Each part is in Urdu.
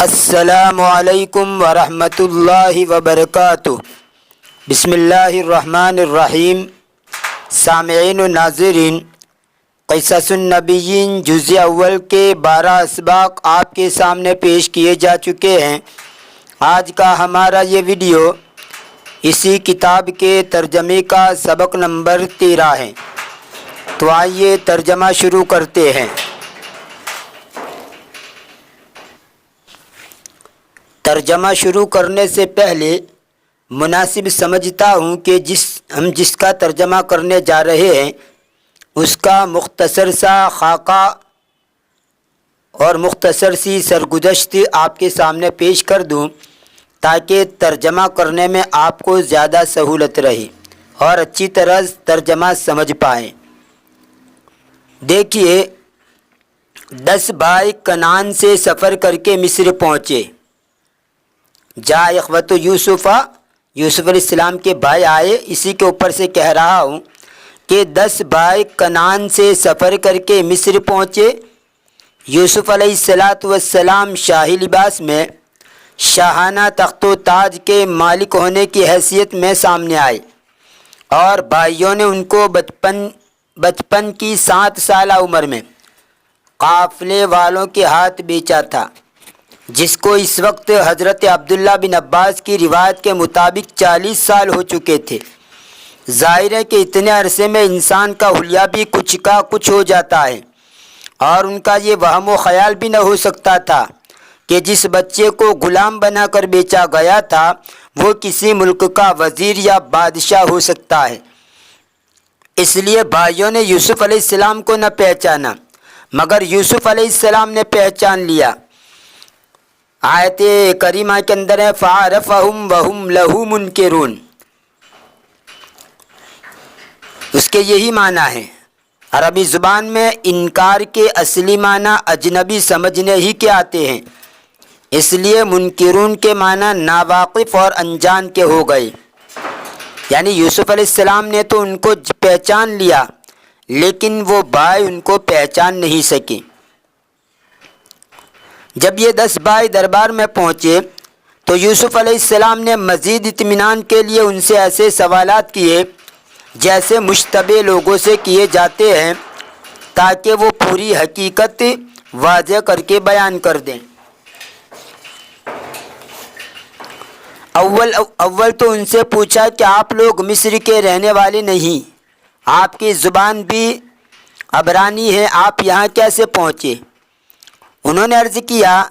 السلام علیکم ورحمۃ اللہ وبرکاتہ۔ بسم اللہ الرحمن الرحیم۔ سامعین و ناظرین، قصص النبیین جزء اول کے 12 اسباق آپ کے سامنے پیش کیے جا چکے ہیں۔ آج کا ہمارا یہ ویڈیو اسی کتاب کے ترجمے کا سبق نمبر 13 ہے۔ تو آئیے ترجمہ شروع کرتے ہیں۔ ترجمہ شروع کرنے سے پہلے مناسب سمجھتا ہوں کہ جس کا ترجمہ کرنے جا رہے ہیں اس کا مختصر سا خاکہ اور مختصر سی سرگزشت آپ کے سامنے پیش کر دوں تاکہ ترجمہ کرنے میں آپ کو زیادہ سہولت رہے اور اچھی طرح ترجمہ سمجھ پائیں۔ دیکھیے، 10 بھائی کنعان سے سفر کر کے مصر پہنچے۔ جا اخوت یوسف علیہ السلام کے بھائی آئے۔ اسی کے اوپر سے کہہ رہا ہوں کہ 10 بھائی کنعان سے سفر کر کے مصر پہنچے۔ یوسف علیہ السلام شاہی لباس میں شاہانہ تخت و تاج کے مالک ہونے کی حیثیت میں سامنے آئے، اور بھائیوں نے ان کو بچپن کی 7 سالہ عمر میں قافلے والوں کے ہاتھ بیچا تھا، جس کو اس وقت حضرت عبداللہ بن عباس کی روایت کے مطابق 40 سال ہو چکے تھے۔ ظاہر ہے کہ اتنے عرصے میں انسان کا حلیہ بھی کچھ کا کچھ ہو جاتا ہے، اور ان کا یہ وہم و خیال بھی نہ ہو سکتا تھا کہ جس بچے کو غلام بنا کر بیچا گیا تھا وہ کسی ملک کا وزیر یا بادشاہ ہو سکتا ہے۔ اس لیے بھائیوں نے یوسف علیہ السلام کو نہ پہچانا، مگر یوسف علیہ السلام نے پہچان لیا۔ آیت کریمہ کے اندر ہے فَعَرَفَهُمْ وَهُمْ لَهُ مُنْكِرُونَ۔ اس کے یہی معنی ہے۔ عربی زبان میں انکار کے اصلی معنی اجنبی سمجھنے ہی کے آتے ہیں، اس لیے منکرون کے معنی ناواقف اور انجان کے ہو گئے۔ یعنی یوسف علیہ السلام نے تو ان کو پہچان لیا، لیکن وہ بھائی ان کو پہچان نہیں سکے۔ جب یہ 10 بھائی دربار میں پہنچے تو یوسف علیہ السلام نے مزید اطمینان کے لیے ان سے ایسے سوالات کیے جیسے مشتبہ لوگوں سے کیے جاتے ہیں، تاکہ وہ پوری حقیقت واضح کر کے بیان کر دیں۔ اول تو ان سے پوچھا کہ آپ لوگ مصر کے رہنے والے نہیں، آپ کی زبان بھی عبرانی ہے، آپ یہاں کیسے پہنچے؟ انہوں نے عرض کیا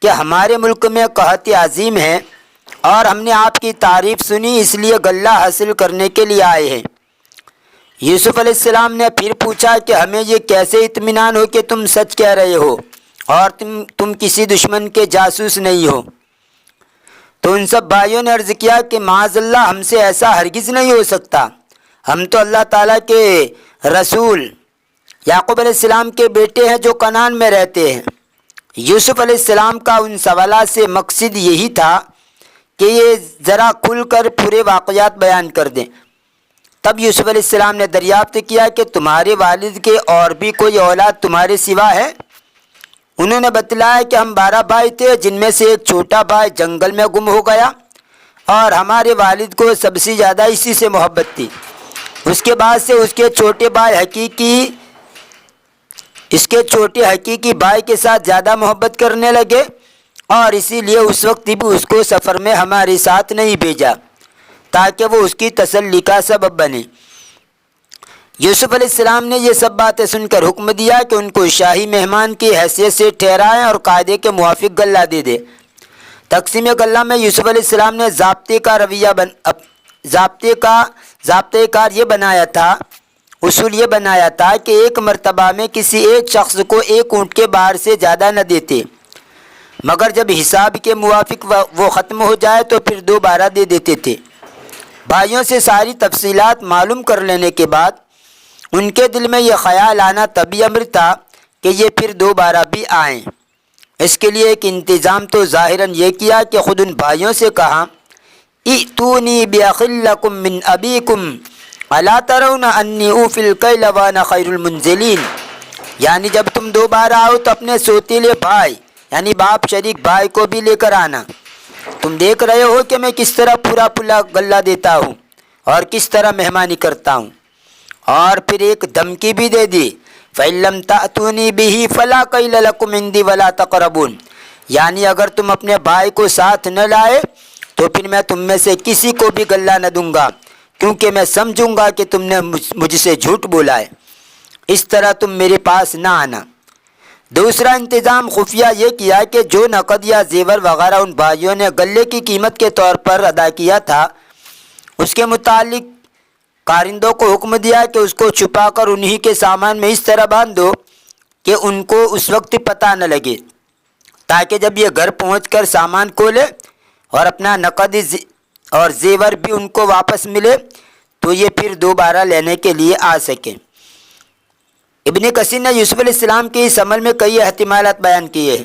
کہ ہمارے ملک میں قحط عظیم ہے اور ہم نے آپ کی تعریف سنی، اس لیے غلہ حاصل کرنے کے لیے آئے ہیں۔ یوسف علیہ السلام نے پھر پوچھا کہ ہمیں یہ کیسے اطمینان ہو کہ تم سچ کہہ رہے ہو اور تم کسی دشمن کے جاسوس نہیں ہو؟ تو ان سب بھائیوں نے عرض کیا کہ معاذ اللہ، ہم سے ایسا ہرگز نہیں ہو سکتا، ہم تو اللہ تعالیٰ کے رسول یعقوب علیہ السلام کے بیٹے ہیں جو کنعان میں رہتے ہیں۔ یوسف علیہ السلام کا ان سوالات سے مقصد یہی تھا کہ یہ ذرا کھل کر پورے واقعات بیان کر دیں۔ تب یوسف علیہ السلام نے دریافت کیا کہ تمہارے والد کے اور بھی کوئی اولاد تمہارے سوا ہے؟ انہوں نے بتلایا کہ ہم 12 بھائی تھے، جن میں سے ایک چھوٹا بھائی جنگل میں گم ہو گیا، اور ہمارے والد کو سب سے زیادہ اسی سے محبت تھی۔ اس کے بعد سے اس کے چھوٹے حقیقی بھائی کے ساتھ زیادہ محبت کرنے لگے، اور اسی لیے اس وقت بھی اس کو سفر میں ہمارے ساتھ نہیں بھیجا تاکہ وہ اس کی تسلی کا سبب بنے۔ یوسف علیہ السلام نے یہ سب باتیں سن کر حکم دیا کہ ان کو شاہی مہمان کی حیثیت سے ٹھہرائیں اور قاعدے کے موافق غلہ دے دے۔ تقسیم غلہ میں یوسف علیہ السلام نے ضابطۂ کار یہ بنایا تھا، اصول یہ بنایا تھا کہ ایک مرتبہ میں کسی ایک شخص کو 1 اونٹ کے باہر سے زیادہ نہ دیتے، مگر جب حساب کے موافق وہ ختم ہو جائے تو پھر دوبارہ دے دیتے تھے۔ بھائیوں سے ساری تفصیلات معلوم کر لینے کے بعد ان کے دل میں یہ خیال آنا طبی امر تھا کہ یہ پھر دوبارہ بھی آئیں۔ اس کے لیے ایک انتظام تو ظاہراً یہ کیا کہ خود ان بھائیوں سے کہا ائتونی بأخ لکم من ابیکم الا ترون انی اوفی الکیل وانا خیر المنزلین، یعنی جب تم دوبارہ آؤ تو اپنے سوتیلے بھائی یعنی باپ شریک بھائی کو بھی لے کر آنا۔ تم دیکھ رہے ہو کہ میں کس طرح پورا پورا غلہ دیتا ہوں اور کس طرح مہمانی کرتا ہوں۔ اور پھر ایک دھمکی بھی دے دی، فَإِن لَّمْ تَأْتُونِي بِهِ فَلَا كَيْلَ لَكُمْ عِندِي وَلَا تَقْرَبُونِ، یعنی اگر تم اپنے بھائی کو ساتھ نہ لائے تو پھر میں تم میں سے کسی کو بھی غلہ نہ دوں گا، کیونکہ میں سمجھوں گا کہ تم نے مجھ سے جھوٹ بولا ہے، اس طرح تم میرے پاس نہ آنا۔ دوسرا انتظام خفیہ یہ کیا کہ جو نقد یا زیور وغیرہ ان بھائیوں نے غلے کی قیمت کے طور پر ادا کیا تھا، اس کے متعلق کارندوں کو حکم دیا کہ اس کو چھپا کر انہی کے سامان میں اس طرح باندھ دو کہ ان کو اس وقت پتہ نہ لگے، تاکہ جب یہ گھر پہنچ کر سامان کھولے اور اپنا نقد اور زیور بھی ان کو واپس ملے تو یہ پھر دوبارہ لینے کے لیے آ سکیں۔ ابن کثیر نے یوسف علیہ السلام کے اس عمل میں کئی احتمالات بیان کیے ہیں۔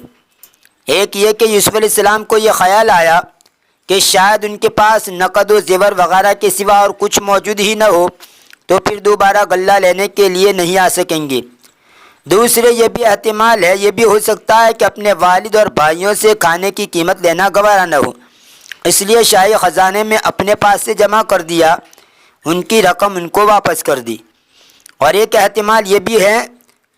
ایک یہ کہ یوسف علیہ السلام کو یہ خیال آیا کہ شاید ان کے پاس نقد و زیور وغیرہ کے سوا اور کچھ موجود ہی نہ ہو تو پھر دوبارہ غلہ لینے کے لیے نہیں آ سکیں گے۔ دوسرے یہ بھی احتمال ہے، یہ بھی ہو سکتا ہے کہ اپنے والد اور بھائیوں سے کھانے کی قیمت لینا گوارا نہ ہو، اس لیے شاہی خزانے میں اپنے پاس سے جمع کر دیا، ان کی رقم ان کو واپس کر دی۔ اور ایک احتمال یہ بھی ہے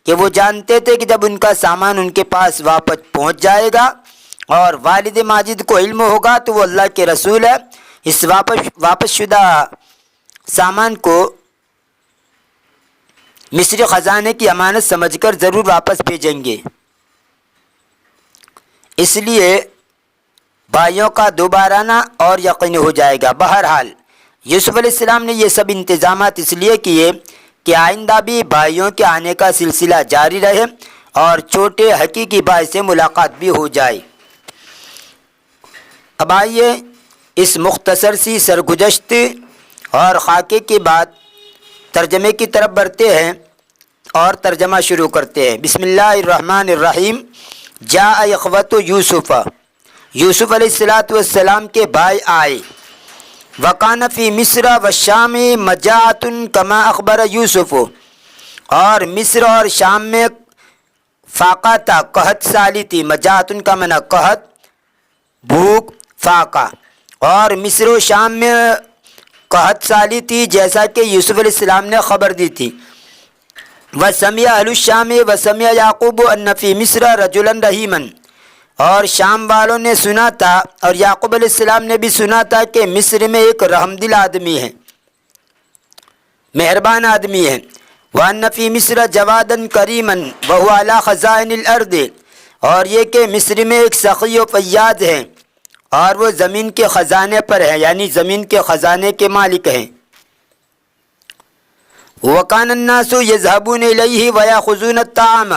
کہ وہ جانتے تھے کہ جب ان کا سامان ان کے پاس واپس پہنچ جائے گا اور والد ماجد کو علم ہوگا تو وہ اللہ کے رسول ہے، اس واپس شدہ سامان کو مصری خزانے کی امانت سمجھ کر ضرور واپس بھیجیں گے، اس لیے بھائیوں کا دوبارہ آنا اور یقینی ہو جائے گا۔ بہرحال یوسف علیہ السلام نے یہ سب انتظامات اس لیے کیے کہ آئندہ بھی بھائیوں کے آنے کا سلسلہ جاری رہے اور چھوٹے حقیقی بھائی سے ملاقات بھی ہو جائے۔ اب آئیے اس مختصر سی سرگزشت اور خاکے کے بعد ترجمے کی طرف بڑھتے ہیں اور ترجمہ شروع کرتے ہیں۔ بسم اللہ الرحمن الرحیم۔ جاء اخوۃ یوسف، یوسف علیہ السلام کے بھائی آئے۔ وکان فی مصر والشام مجاعۃ کما اخبر یوسف، اور مصر اور شام میں فاقہ تھا، قحط سالی تھی۔ مجاعۃ کا معنی قحط، بھوک، فاقہ، اور مصر و شام میں قحط سالی تھی جیسا کہ یوسف علیہ السلام نے خبر دی تھی۔ وسمع اہل الشام وسمع یعقوب ان فی مصر رجلا رحیما، اور شام والوں نے سنا تھا اور یعقوب علیہ السلام نے بھی سنا تھا کہ مصر میں ایک رحم دل آدمی ہے، مہربان آدمی ہے۔ وَأَنَّ فِي مِصْرَ جَوَادًا كَرِيمًا وَهُوَ عَلَى خَزَائِنِ الْأَرْضِ، اور یہ کہ مصر میں ایک سخی و فیاض ہے اور وہ زمین کے خزانے پر ہے، یعنی زمین کے خزانے کے مالک ہیں۔ وَكَانَ النَّاسُ يَذْهَبُونَ إِلَيْهِ وَيَأْخُذُونَ الطَّعَامَ،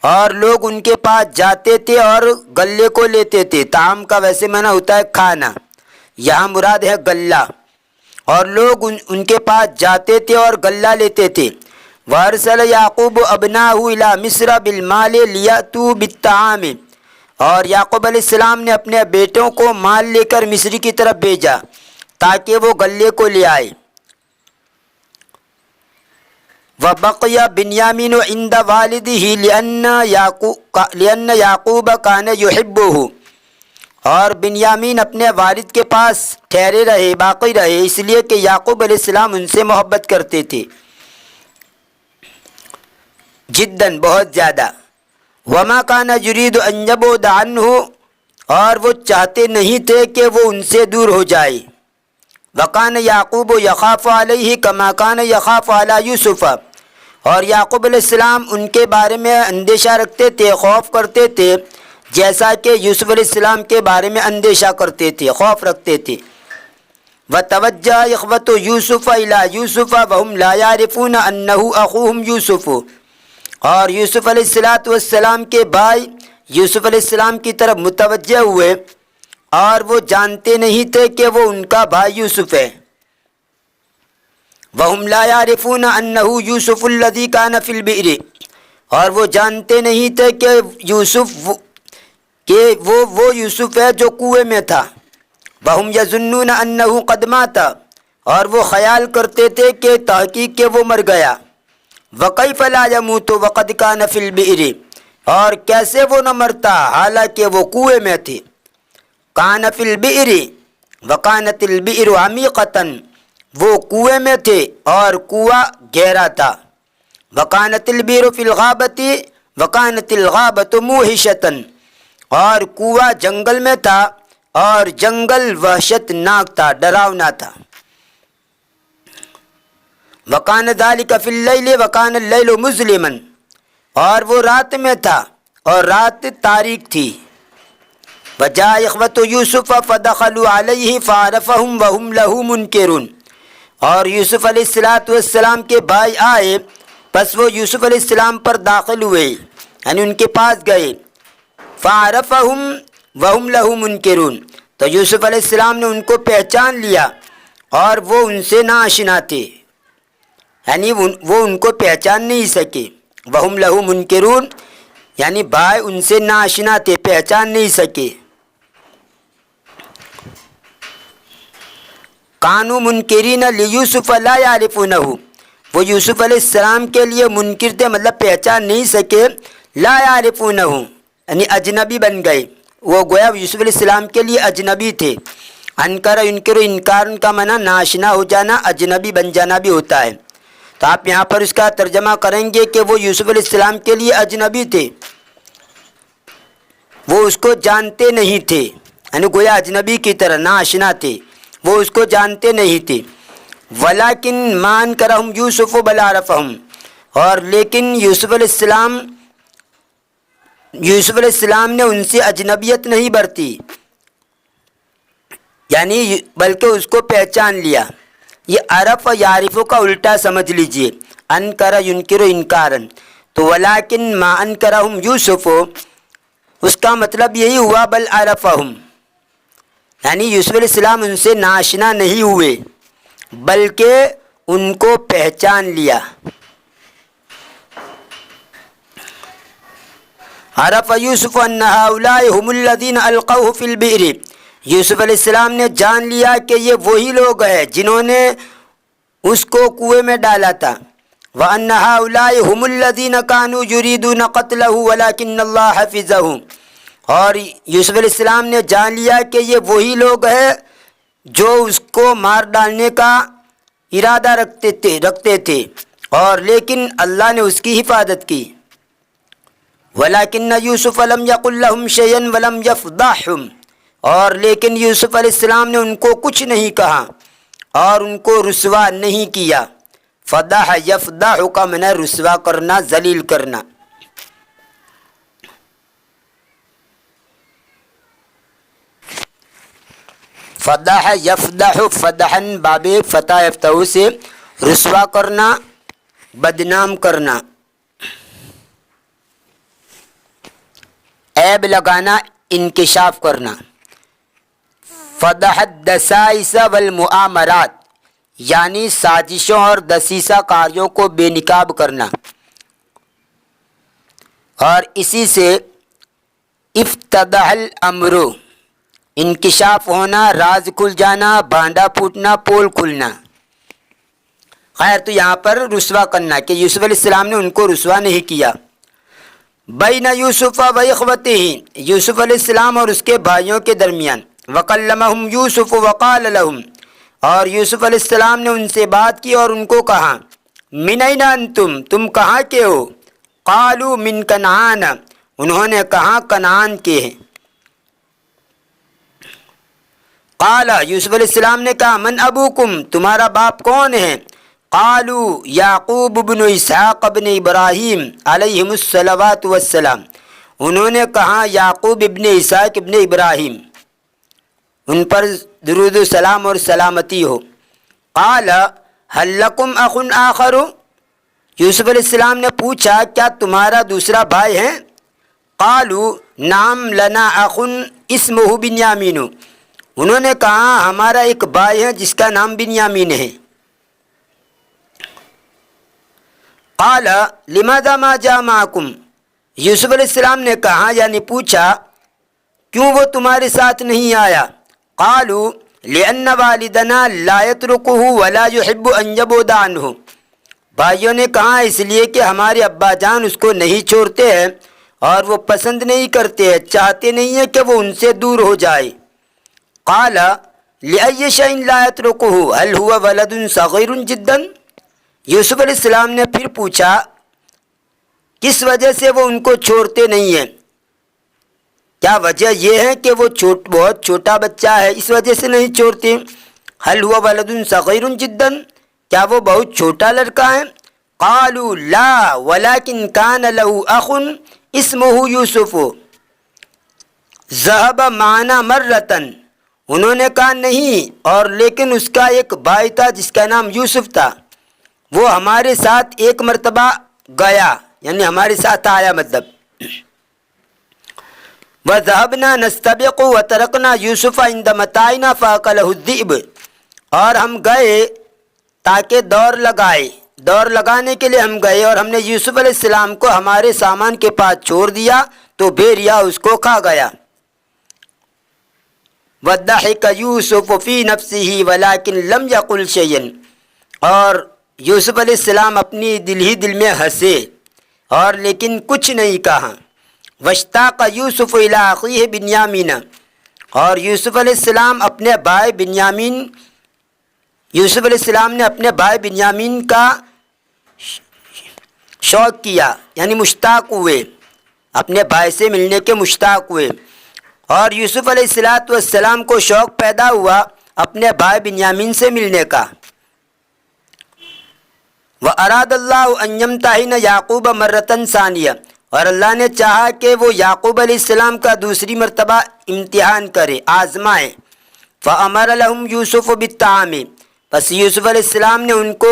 اور لوگ ان کے پاس جاتے تھے اور غلے کو لیتے تھے۔ طعام کا ویسے معنی ہوتا ہے کھانا، یہاں مراد ہے غلہ، اور لوگ ان کے پاس جاتے تھے اور غلہ لیتے تھے۔ وَأَرْسَلَ يَعْقُوبُ أَبْنَاءَهُ إِلَى مِصْرَ بِالْمَالِ لِيَأْتُوا بِالطَّعَامِ، اور یعقوب علیہ السلام نے اپنے بیٹوں کو مال لے کر مصر کی طرف بھیجا تاکہ وہ غلے کو لے آئے۔ وَبَقِيَ بِنْيَامِينُ عِنْدَ وَالِدِهِ لِأَنَّ يَعْقُوبَ كَانَ يُحِبُّهُ، اور بنیامین اپنے والد کے پاس ٹھہرے رہے، باقی رہے، اس لیے کہ یعقوب علیہ السلام ان سے محبت کرتے تھے، جداً بہت زیادہ۔ وَمَا كَانَ يُرِيدُ أَن يَبْعُدَ عَنْهُ، اور وہ چاہتے نہیں تھے کہ وہ ان سے دور ہو جائے۔ وَكَانَ يَعْقُوبُ يَخَافُ عَلَيْهِ كَمَا كَانَ يَخَافُ عَلَى يُوسُفَ، اور یعقوب علیہ السلام ان کے بارے میں اندیشہ رکھتے تھے، خوف کرتے تھے جیسا کہ یوسف علیہ السلام کے بارے میں اندیشہ کرتے تھے، خوف رکھتے تھے۔ وَتَوَجَّهَ إِخْوَةُ يُوسُفَ إِلَى يُوسُفَ وَهُمْ لَا يَعْرِفُونَ أَنَّهُ أَخُوهُمْ يُوسُفُ، اور یوسف علیہ السلام کے بھائی یوسف علیہ السلام کی طرف متوجہ ہوئے اور وہ جانتے نہیں تھے کہ وہ ان کا بھائی یوسف ہے۔ وَهُمْ لَا يَعْرِفُونَ أَنَّهُ يُوسُفُ الَّذِي كَانَ فِي الْبِئْرِ، اور وہ جانتے نہیں تھے کہ وہ یوسف ہے جو کنویں میں تھا۔ وَهُمْ يَظُنُّونَ أَنَّهُ قَدْ مَاتَ، اور وہ خیال کرتے تھے کہ تحقیق کہ وہ مر گیا۔ وَكَيْفَ لَا يَمُوتُ وَقَدْ كَانَ فِي الْبِئْرِ، اور کیسے وہ نہ مرتا حالانکہ وہ کنویں میں تھے. کان فی البئر وکانت البئر عمیقۃ، وہ کنویں میں تھے اور کنواں گہرا تھا. وکانت البئر فی الغابۃ وکانت الغابۃ موحشۃ، اور کنواں جنگل میں تھا اور جنگل وحشت ناک تھا، ڈراونا تھا. وکان ذلک فی اللیل وکان اللیل مظلما، اور وہ رات میں تھا اور رات تاریک تھی. وجاء اخوۃ یوسف فدخلوا علیہ فعرفہم وہم لہ منکرون، اور یوسف علیہ السلام کے بھائی آئے، پس وہ یوسف علیہ السلام پر داخل ہوئے، یعنی ان کے پاس گئے. فعرفہم وہم لہ منکرون، تو یوسف علیہ السلام نے ان کو پہچان لیا اور وہ ان سے ناآشنا تھے، یعنی وہ ان کو پہچان نہیں سکے. وہم لہ منکرون یعنی بھائی ان سے ناآشنا تھے، پہچان نہیں سکے. کانوا منکرین لیوسف لا یعرفونہ، وہ یوسف علیہ السلام کے لیے منکر تھے، مطلب پہچان نہیں سکے. لا یعرفونہ یعنی اجنبی بن گئے، وہ گویا یوسف علیہ السلام کے لیے اجنبی تھے. انکر ینکر، انکار کا معنی ناشنا ہو جانا، اجنبی بن جانا بھی ہوتا ہے. تو آپ یہاں پر اس کا ترجمہ کریں گے کہ وہ یوسف علیہ السلام کے لیے اجنبی تھے، وہ اس کو جانتے نہیں تھے، یعنی گویا اجنبی کی طرح ناآشنا تھے، وہ اس کو جانتے نہیں تھے. ولیکن ما انکرہم یوسف بل عرفہم، اور لیکن یوسف علیہ السلام نے ان سے اجنبیت نہیں برتی، یعنی بلکہ اس کو پہچان لیا. یہ عرف یعرف کا الٹا سمجھ لیجئے، انکر ینکر انکارن. تو ولیکن ما انکرہم یوسف، اس کا مطلب یہی ہوا بل عرفہم، یعنی یوسف علیہ السلام ان سے ناشنا نہیں ہوئے بلکہ ان کو پہچان لیا. عرف یوسف ان ہؤلاء هم الذین القوہ فی البئر، یوسف علیہ السلام نے جان لیا کہ یہ وہی لوگ ہیں جنہوں نے اس کو کنویں میں ڈالا تھا. وان ہؤلاء هم الذین کانوا یریدون قتلہ ولکن اللہ حفظہ، اور یوسف علیہ السلام نے جان لیا کہ یہ وہی لوگ ہیں جو اس کو مار ڈالنے کا ارادہ رکھتے تھے اور لیکن اللہ نے اس کی حفاظت کی. ولیکن یوسف لم یقل لهم شیئا ولم یفضحهم، اور لیکن یوسف علیہ السلام نے ان کو کچھ نہیں کہا اور ان کو رسوا نہیں کیا. فضح یفضح کا معنی رسوا کرنا، ذلیل کرنا. فضح یفضح فضحن باب فتح یفتح سے رسوا کرنا، بدنام کرنا، عیب لگانا، انکشاف کرنا. فضح الدسائس والمؤامرات یعنی سازشوں اور دسیسہ کاریوں کو بے نقاب کرنا، اور اسی سے افتضح الامر انکشاف ہونا، راز کھل جانا، بھانڈا پھوٹنا، پول کھلنا. خیر تو یہاں پر رسوا کرنا کہ یوسف علیہ السلام نے ان کو رسوا نہیں کیا. بین یوسف و اخوتہ، یوسف علیہ السلام اور اس کے بھائیوں کے درمیان. وکلمہم یوسف وقال لہم، اور یوسف علیہ السلام نے ان سے بات کی اور ان کو کہا. من این انتم، تم کہاں کے ہو؟ قالوا من کنعان، انہوں نے کہا کنعان کے ہیں. قال، یوسف علیہ السلام نے کہا من ابوکم، تمہارا باپ کون ہے؟ قالوا یعقوب بن اسحاق بن ابراہیم علیہم الصلوات والسلام، انہوں نے کہا یعقوب ابن اسحاق ابن ابراہیم، ان پر درود و سلام اور سلامتی ہو. قال هل لکم اخ آخر، یوسف علیہ السلام نے پوچھا کیا تمہارا دوسرا بھائی ہے؟ قالوا نعم لنا اخ اسمہ بنیامین، انہوں نے کہا ہمارا ایک بھائی ہے جس کا نام بنیامین ہے. قال لماذا ما جاء معکم، یوسف علیہ السلام نے کہا یعنی پوچھا کیوں وہ تمہارے ساتھ نہیں آیا؟ قالوا لأن والدنا لا يتركه ولا يحب ان يبعد عنه، بھائیوں نے کہا اس لیے کہ ہمارے ابا جان اس کو نہیں چھوڑتے ہیں اور وہ پسند نہیں کرتے ہیں، چاہتے نہیں ہیں کہ وہ ان سے دور ہو جائے۔ قال لأي شيء لا يتركه هل هو ولد صغير جدا؟ یوسف علیہ السلام نے پھر پوچھا کس وجہ سے وہ ان کو چھوڑتے نہیں ہیں؟ کیا وجہ یہ ہے کہ وہ بہت چھوٹا بچہ ہے اس وجہ سے نہیں چھوڑتے؟ هل هو ولد صغير جدا، کیا وہ بہت چھوٹا لڑکا ہے؟ قالوا لا ولكن كان له اخ اسمه یوسف ذهب معنا مرة، انہوں نے کہا نہیں، اور لیکن اس کا ایک بھائی تھا جس کا نام یوسف تھا، وہ ہمارے ساتھ ایک مرتبہ گیا، یعنی ہمارے ساتھ آیا مطلب۔ وَذَهَبْنَا نَسْتَبِقُ وَتَرَكْنَا يُوسُفَ عِنْدَ مَتَاعِنَا فَأَكَلَهُ الذِّئْبُ، اور ہم گئے تاکہ دوڑ لگانے کے لیے ہم گئے، اور ہم نے یوسف علیہ السلام کو ہمارے سامان کے پاس چھوڑ دیا تو بھیڑیا اس کو کھا گیا۔ وَضَحِكَ يُوسُفُ فِي نَفْسِهِ وَلَكِنْ لَمْ يَقُلْ شَيْئًا، اور یوسف علیہ السلام اپنی دل میں ہنسے اور لیکن کچھ نہیں کہا۔ وَاشْتَاقَ يُوسُفُ إِلَىٰ أَخِيهِ بِنْيَامِينَ، اور یوسف علیہ السلام نے اپنے بھائی بنیامین کا شوق کیا، یعنی مشتاق ہوئے، اپنے بھائی سے ملنے کے مشتاق ہوئے، اور یوسف علیہ السلام کو شوق پیدا ہوا اپنے بھائی بنیامین سے ملنے کا۔ وَأَرَادَ اللَّهُ أَن يَمْتَحِنَ يَعْقُوبَ مَرَّةً ثَانِيَةً، اور اللہ نے چاہا کہ وہ یعقوب علیہ السلام کا دوسری مرتبہ امتحان کرے، آزمائے۔ فَأَمَرَ لَهُمْ يُوسُفُ بِالطَّعَامِ، پس یوسف علیہ السلام نے ان کو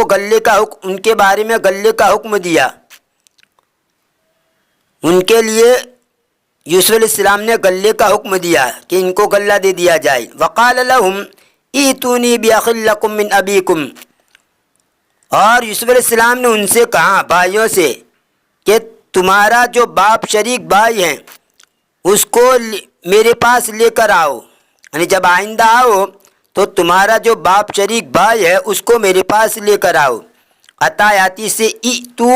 ان کے بارے میں گلے کا حکم دیا، ان کے لیے یوسف علیہ السلام نے گلے کا حکم دیا کہ ان کو گلہ دے دیا جائے۔ وَقَالَ لَهُمْ ائْتُونِي بِأَخٍ لَكُم مِّنْ أَبِيكُمْ، اور یوسف علیہ السلام نے ان سے کہا بھائیوں سے کہ تمہارا جو باپ شریک بھائی ہیں اس کو میرے پاس لے کر آؤ، یعنی جب آئندہ آؤ تو تمہارا جو باپ شریک بھائی ہے اس کو میرے پاس لے کر آؤ۔ عطایاتی سے تو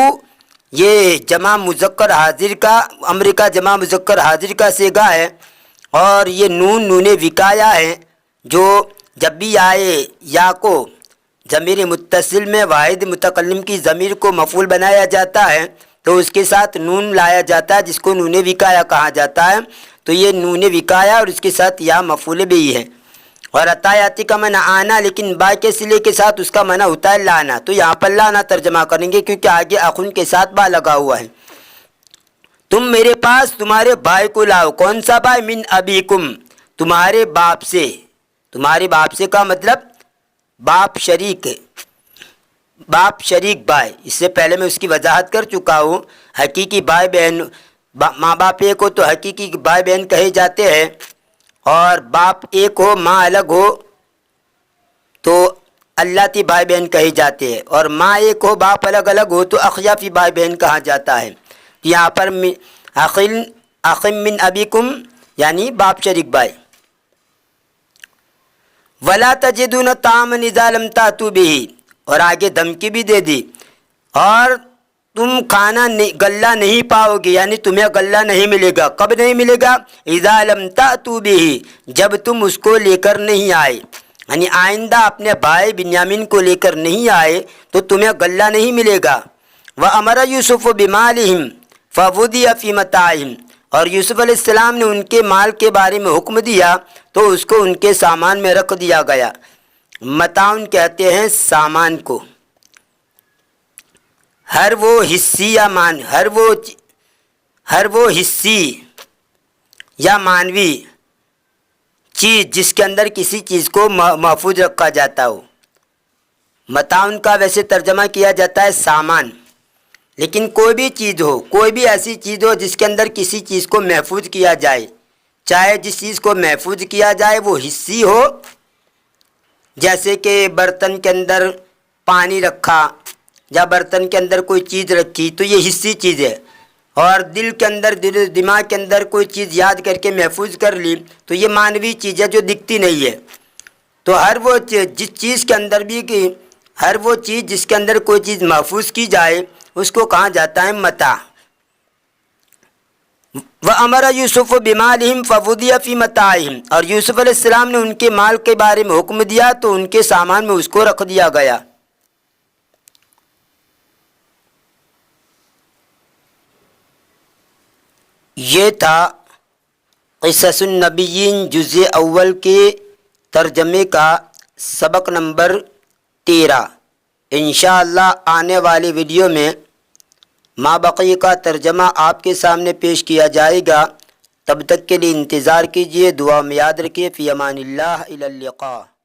یہ جمع مذکر حاضر کا، امر کا جمع مذکر حاضر کا صیغہ ہے، اور یہ نون وقایا ہے، جو جب بھی آئے یا کو ضمیر متصل میں واحد متکلم کی ضمیر کو مفعول بنایا جاتا ہے تو اس کے ساتھ نون لایا جاتا ہے جس کو نون وقایا کہا جاتا ہے، تو یہ نون وقایا اور اس کے ساتھ یا مفعول بھی ہے۔ اور عطایاتی کا معنی آنا، لیکن با کے صلے کے ساتھ اس کا معنی ہوتا ہے لانا، تو یہاں پر لانا ترجمہ کریں گے کیونکہ آگے اخن کے ساتھ با لگا ہوا ہے۔ تم میرے پاس تمہارے بھائی کو لاؤ، کون سا بھائی؟ من ابیکم، تمہارے باپ سے۔ تمہارے باپ سے کا مطلب باپ شریک بھائی، اس سے پہلے میں اس کی وضاحت کر چکا ہوں۔ حقیقی بھائی بہن، ماں باپ ایک ہو تو حقیقی بھائی بہن کہے جاتے ہیں، اور باپ ایک ہو ماں الگ ہو تو اللتی بھائی بہن کہے جاتے ہیں، اور ماں ایک ہو باپ الگ ہو تو اخیافی بھائی بہن کہا جاتا ہے۔ یہاں پر اخم من ابیکم یعنی باپ شریک بھائی۔ ولا تجدون طعاما اذا لم تأتوا به، اور آگے دھمکی بھی دے دی، اور تم کھانا غلہ نہیں پاؤ گے، یعنی تمہیں غلہ نہیں ملے گا۔ کب نہیں ملے گا؟ اذا لم تأتوا به، جب تم اس کو لے کر نہیں آئے، یعنی آئندہ اپنے بھائی بنیامین کو لے کر نہیں آئے تو تمہیں غلہ نہیں ملے گا۔ وَأَمَرَ يُوسُفُ بِمَالِهِمْ فَوُضِعَ فِي مَتَاعِهِمْ، اور یوسف علیہ السلام نے ان کے مال کے بارے میں حکم دیا تو اس کو ان کے سامان میں رکھ دیا گیا۔ متاعن کہتے ہیں سامان کو، ہر وہ حصی یا مانوی چیز جس کے اندر کسی چیز کو محفوظ رکھا جاتا ہو۔ متاعن کا ویسے ترجمہ کیا جاتا ہے سامان، لیکن کوئی بھی چیز ہو، کوئی بھی ایسی چیز ہو جس کے اندر کسی چیز کو محفوظ کیا جائے، چاہے جس چیز کو محفوظ کیا جائے وہ حصی ہو، جیسے کہ برتن کے اندر پانی رکھا یا برتن کے اندر کوئی چیز رکھی تو یہ حصی چیز ہے، اور دل کے اندر دماغ کے اندر کوئی چیز یاد کر کے محفوظ کر لی تو یہ مانوی چیز ہے جو دکھتی نہیں ہے۔ تو ہر وہ جس چیز کے اندر بھی ہر وہ چیز جس کے اندر کوئی چیز محفوظ کی جائے اس کو کہا جاتا ہے متاع۔ وَأَمَرَ يُوسُفُ بِمَالِهِمْ فَوُضِعَ فِي مَتَاعِهِمْ، اور یوسف علیہ السلام نے ان کے مال کے بارے میں حکم دیا تو ان کے سامان میں اس کو رکھ دیا گیا۔ یہ تھا قصص النبیین جزء اول کے ترجمے کا سبق نمبر 13۔ انشاءاللہ آنے والی ویڈیو میں ما بقی کا ترجمہ آپ کے سامنے پیش کیا جائے گا۔ تب تک کے لیے انتظار کیجیے، دعا میں یاد رکھیے۔ فی امان اللہ، الی اللقاء۔